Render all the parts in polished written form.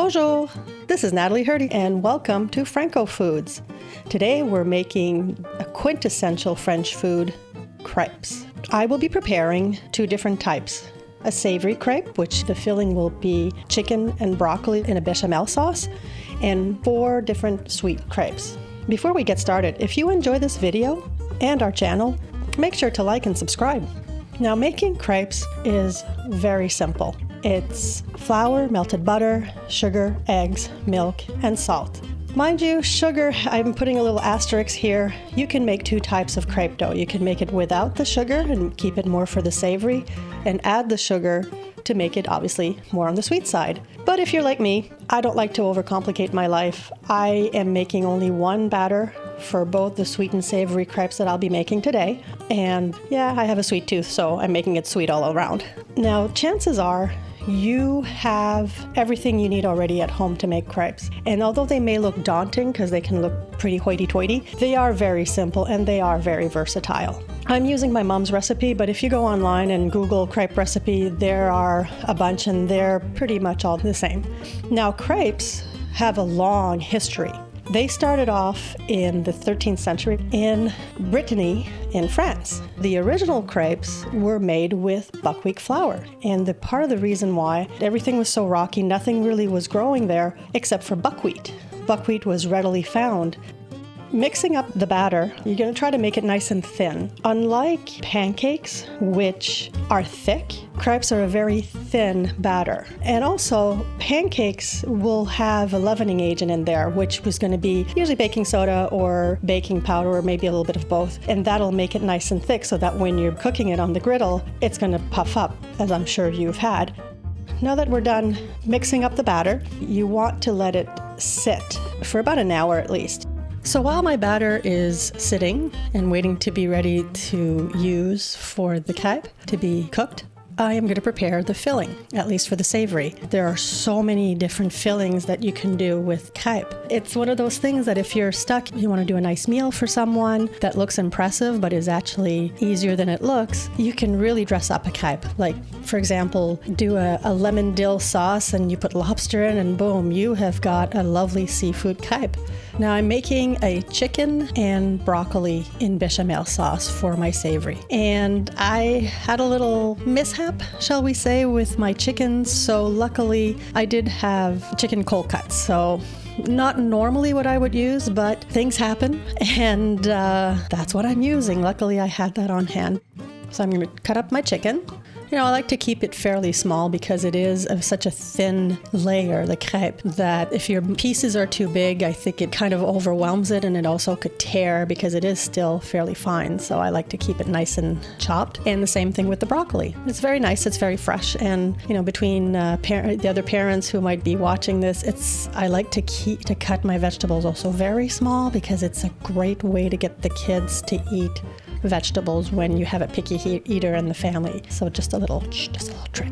Bonjour, this is Natalie Hurdy and welcome to Franco Foods. Today we're making a quintessential French food, crepes. I will be preparing two different types. A savory crepe, which the filling will be chicken and broccoli in a bechamel sauce, and 4 different sweet crepes. Before we get started, if you enjoy this video and our channel, make sure to like and subscribe. Now, making crepes is very simple. It's flour, melted butter, sugar, eggs, milk, and salt. Mind you, sugar, I'm putting a little asterisk here. You can make 2 types of crepe dough. You can make it without the sugar and keep it more for the savory, and add the sugar to make it obviously more on the sweet side. But if you're like me, I don't like to overcomplicate my life. I am making only one batter for both the sweet and savory crepes that I'll be making today. And yeah, I have a sweet tooth, so I'm making it sweet all around. Now, chances are you have everything you need already at home to make crepes. And although they may look daunting because they can look pretty hoity-toity, they are very simple and they are very versatile. I'm using my mom's recipe, but if you go online and Google crepe recipe, there are a bunch and they're pretty much all the same. Now, crepes have a long history. They started off in the 13th century in Brittany in France. The original crepes were made with buckwheat flour. And the part of the reason why everything was so rocky, nothing really was growing there except for buckwheat. Buckwheat was readily found. Mixing up the batter, you're going to try to make it nice and thin. Unlike pancakes, which are thick, crepes are a very thin batter. And also, pancakes will have a leavening agent in there, which was going to be usually baking soda or baking powder or maybe a little bit of both. And that'll make it nice and thick so that when you're cooking it on the griddle, it's going to puff up, as I'm sure you've had. Now that we're done mixing up the batter, you want to let it sit for about an hour at least. So while my batter is sitting and waiting to be ready to use for the crepe to be cooked, I am going to prepare the filling, at least for the savory. There are so many different fillings that you can do with crepe. It's one of those things that if you're stuck, you want to do a nice meal for someone that looks impressive but is actually easier than it looks, you can really dress up a crepe. Like, for example, do a lemon dill sauce and you put lobster in and boom, you have got a lovely seafood crepe. Now I'm making a chicken and broccoli in bechamel sauce for my savory. And I had a little mishap, shall we say, with my chickens. So luckily I did have chicken cold cuts. So not normally what I would use, but things happen. And that's what I'm using. Luckily I had that on hand. So I'm going to cut up my chicken. You know, I like to keep it fairly small because it is of such a thin layer, the crepe, that if your pieces are too big, I think it kind of overwhelms it and it also could tear because it is still fairly fine. So I like to keep it nice and chopped. And the same thing with the broccoli. It's very nice. It's very fresh. And, you know, between the other parents who might be watching this, I like to cut my vegetables also very small because it's a great way to get the kids to eat vegetables when you have a picky eater in the family. So just a little trick.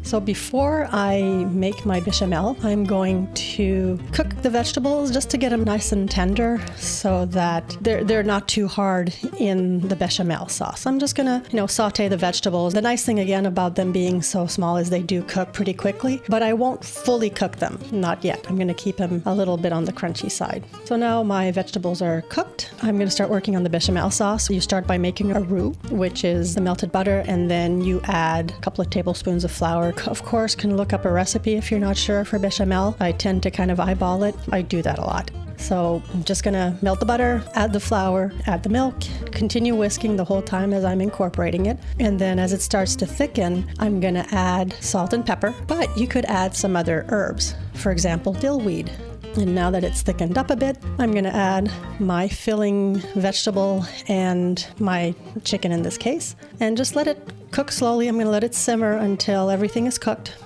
So before I make my bechamel, I'm going to cook the vegetables just to get them nice and tender so that they're not too hard in the bechamel sauce. I'm just gonna, saute the vegetables. The nice thing again about them being so small is they do cook pretty quickly, but I won't fully cook them, not yet. I'm gonna keep them a little bit on the crunchy side. So now my vegetables are cooked. I'm gonna start working on the bechamel sauce. You start by making a roux, which is the melted butter, and then you add a couple of tablespoons of flour. Of course, can look up a recipe if you're not sure for bechamel. I tend to kind of eyeball it. I do that a lot. So I'm just gonna melt the butter, add the flour, add the milk, continue whisking the whole time as I'm incorporating it. And then as it starts to thicken, I'm gonna add salt and pepper, but you could add some other herbs. For example, dillweed. And now that it's thickened up a bit, I'm gonna add my filling vegetable and my chicken in this case, and just let it cook slowly. I'm gonna let it simmer until everything is cooked.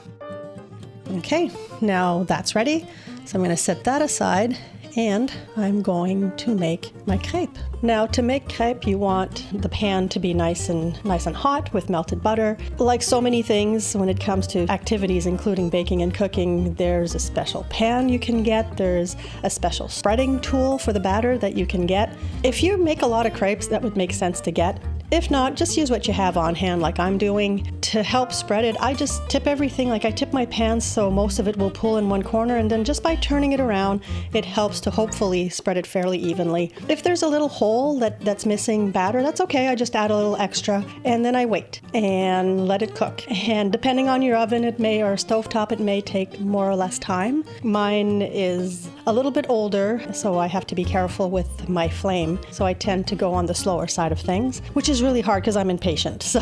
Okay, now that's ready. So I'm gonna set that aside and I'm going to make my crepe. Now, to make crepe, you want the pan to be nice and hot with melted butter. Like so many things when it comes to activities, including baking and cooking, there's a special pan you can get. There's a special spreading tool for the batter that you can get. If you make a lot of crepes, that would make sense to get. If not, just use what you have on hand like I'm doing. To help spread it, I just tip everything, like I tip my pan so most of it will pool in one corner, and then just by turning it around, it helps to hopefully spread it fairly evenly. If there's a little hole that's missing batter, that's okay. I just add a little extra, and then I wait and let it cook. And depending on your oven, it may, or stovetop, it may take more or less time. Mine is a little bit older, so I have to be careful with my flame. So I tend to go on the slower side of things, which is really hard because I'm impatient. So,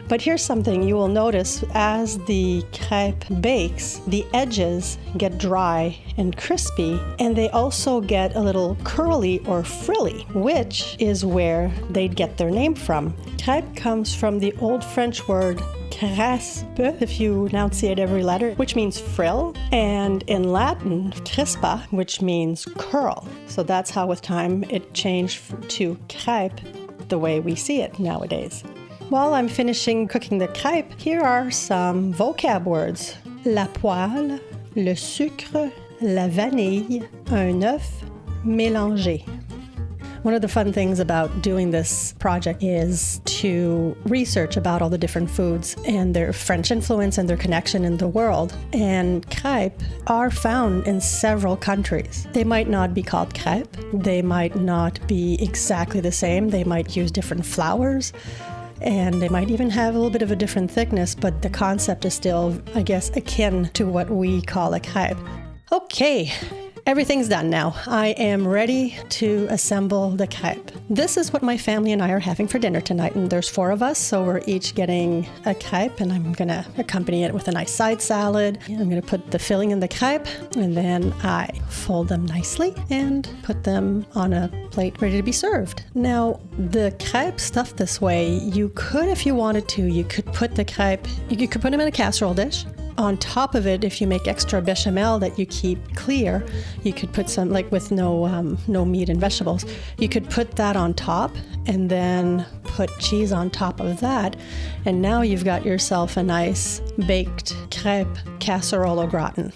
but here's something you will notice: as the crepe bakes, the edges get dry and crispy, and they also get a little curly or frilly, which is where they'd get their name from. Crepe comes from the old French word crêpes, if you enunciate every letter, which means frill, and in Latin, crispa, which means curl. So that's how with time it changed to crepe, the way we see it nowadays. While I'm finishing cooking the crepe, here are some vocab words. La poêle, le sucre, la vanille, un oeuf, mélanger. One of the fun things about doing this project is to research about all the different foods and their French influence and their connection in the world. And crêpes are found in several countries. They might not be called crêpes. They might not be exactly the same. They might use different flours. And they might even have a little bit of a different thickness, but the concept is still, I guess, akin to what we call a crêpe. Okay. Everything's done now. I am ready to assemble the crepe. This is what my family and I are having for dinner tonight, and there's 4 of us, so we're each getting a crepe, and I'm gonna accompany it with a nice side salad. I'm gonna put the filling in the crepe, and then I fold them nicely and put them on a plate ready to be served. Now, the crepe stuffed this way, you could, if you wanted to, you could put the crepe, you could put them in a casserole dish. On top of it, if you make extra bechamel that you keep clear, you could put some, like with no meat and vegetables, you could put that on top and then put cheese on top of that. And now you've got yourself a nice baked crepe casserole au gratin.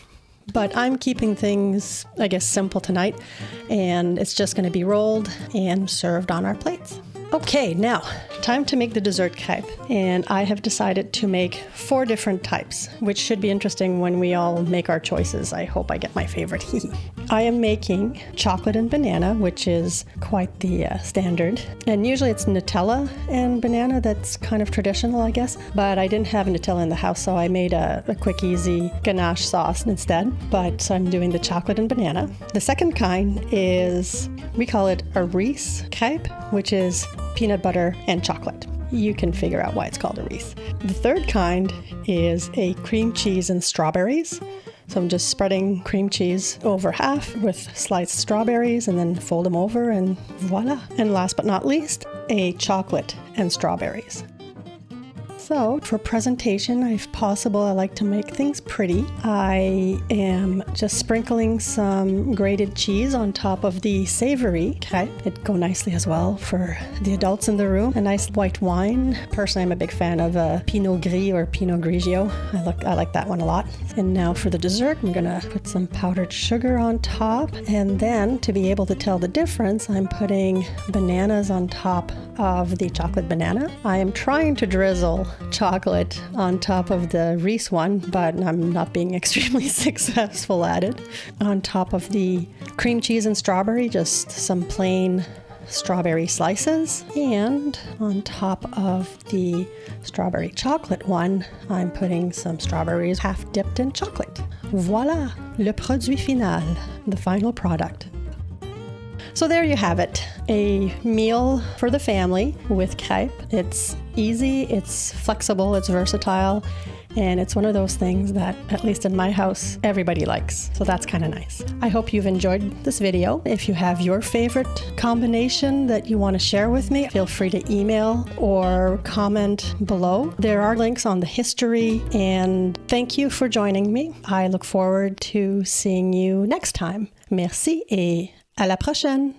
But I'm keeping things, I guess, simple tonight, and it's just going to be rolled and served on our plates. Okay, now, time to make the dessert crepe. And I have decided to make 4 different types, which should be interesting when we all make our choices. I hope I get my favorite. I am making chocolate and banana, which is quite the standard. And usually it's Nutella and banana. That's kind of traditional, I guess. But I didn't have Nutella in the house, so I made a quick, easy ganache sauce instead. But so I'm doing the chocolate and banana. The second kind is, we call it a Reese crepe, which is peanut butter and chocolate. You can figure out why it's called a Reese. The third kind is a cream cheese and strawberries. So I'm just spreading cream cheese over half with sliced strawberries and then fold them over and voila. And last but not least, a chocolate and strawberries. So for presentation, if possible, I like to make things pretty. I am just sprinkling some grated cheese on top of the savory crepe. It'd go nicely as well for the adults in the room. A nice white wine. Personally, I'm a big fan of Pinot Gris or Pinot Grigio. I like that one a lot. And now for the dessert, I'm gonna put some powdered sugar on top. And then to be able to tell the difference, I'm putting bananas on top of the chocolate banana. I am trying to drizzle chocolate on top of the Reese one, but I'm not being extremely successful at it. On top of the cream cheese and strawberry, just some plain strawberry slices. And on top of the strawberry chocolate one, I'm putting some strawberries half dipped in chocolate. Voila, le produit final, the final product. So there you have it, a meal for the family with crepe. It's easy, it's flexible, it's versatile, and it's one of those things that, at least in my house, everybody likes. So that's kind of nice. I hope you've enjoyed this video. If you have your favorite combination that you want to share with me, feel free to email or comment below. There are links on the history, and thank you for joining me. I look forward to seeing you next time. Merci et à la prochaine!